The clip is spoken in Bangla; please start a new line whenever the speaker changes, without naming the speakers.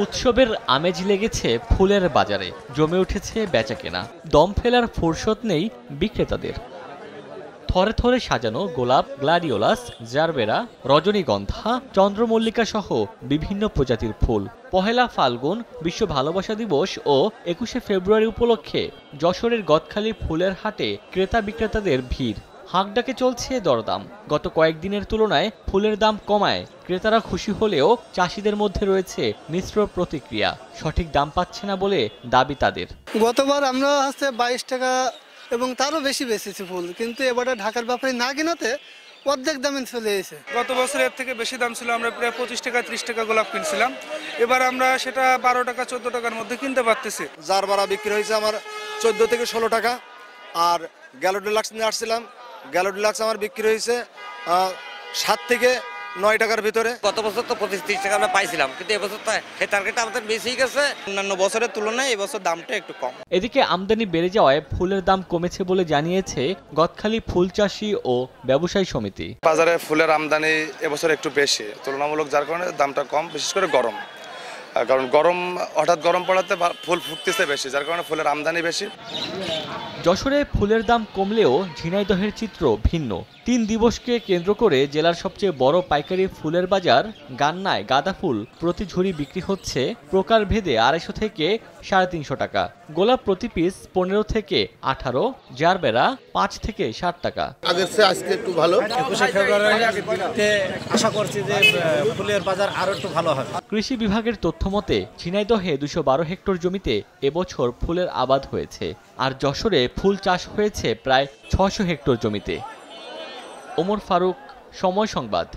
উৎসবের আমেজ লেগেছে ফুলের বাজারে, জমে উঠেছে বেচাকেনা। দম ফেলার ফুরসত নেই বিক্রেতাদের। থরে থরে সাজানো গোলাপ, গ্লাডিওলাস, জারবেরা, রজনীগন্ধা, চন্দ্রমল্লিকা সহ বিভিন্ন প্রজাতির ফুল। পহেলা ফাল্গুন, বিশ্ব ভালোবাসা দিবস ও ২১শে ফেব্রুয়ারি উপলক্ষে যশোরের গদখালির ফুলের হাটে ক্রেতা বিক্রেতাদের ভিড়। হাঁকডাকে চলছে দরদাম। গত কয়েকদিনের তুলনায় ফুলের দাম কমায় ক্রেতারা খুশি হলেও চাষিদের মধ্যে রয়েছে মিশ্র প্রতিক্রিয়া। সঠিক দাম পাচ্ছে না বলে দাবি তাদের।
গতবার আমরা ২২ টাকা এবং তারও বেশি বেচেছি ফুল, কিন্তু এবারে ঢাকার ব্যাপারে না কেনাতে অর্ধেক দামে চলে এসেছে।
গত বছর এর থেকে বেশি দাম ছিল, আমরা প্রায় ২৫ টাকা ৩০ টাকা গোলাপ কিনছিলাম। এবার আমরা সেটা ১২ টাকা ১৪ টাকার মধ্যে কিনতে পারতেছি।
জারবারা বিক্রি হয়েছে আমার ১৪ থেকে ১৬ টাকা, আর গ্যালো ডিলাক্স নিয়ে আসছিলাম, গ্যালো ডিলাক্স আমার বিক্রি হয়েছে ৭ থেকে ৯ টাকার ভিতরে।
গত বছর তো ২৫-৩০ টাকা আমরা পাইছিলাম, কিন্তু এবছর তো সেই টার্গেটটা আমাদের বেশি গেছে। অন্যান্য বছরের তুলনায় এবছর দামটা একটু কম।
এদিকে আমদানি বেড়ে যাওয়ায় ফুলের দাম কমেছে বলে জানিয়েছে গদখালি ফুল চাষি ও ব্যবসায়ী সমিতি।
বাজারে ফুলের আমদানি এবছর একটু বেশি তুলনামূলক, যার কারণে দামটা কম। বিশেষ করে গরম, কারণ হঠাৎ গরম পড়াতে ফুল ফুটতেছে বেশি, যার কারণে ফুলের আমদানি বেশি।
যশোরে ফুলের দাম কমলেও ঝিনাইদহের চিত্র ভিন্ন। ৩ দিবসকে কেন্দ্র করে জেলার সবচেয়ে বড় পাইকারি ফুলের বাজার গান্নায় গাঁদা ফুল প্রতি ঝুড়ি বিক্রি হচ্ছে প্রকারভেদে ২৫০ থেকে ৩৫০ টাকা, গোলাপ প্রতি পিস ১৫ থেকে ১৮, জারবেরা ৫ থেকে ৬০ টাকা।
আগের চেয়ে আজকে একটু ভালো।
২১শে ফেব্রুয়ারিতে আশা করছি যে ফুলের বাজার আরো একটু ভালো হবে।
কৃষি বিভাগের তথ্য মতে ঝিনাইদহে ২১২ হেক্টর জমিতে এবছর ফুলের আবাদ হয়েছে, আর যশোরে ফুল চাষ হয়েছে প্রায় ৬০০ হেক্টর জমিতে। ওমর ফারুক, সময় সংবাদ।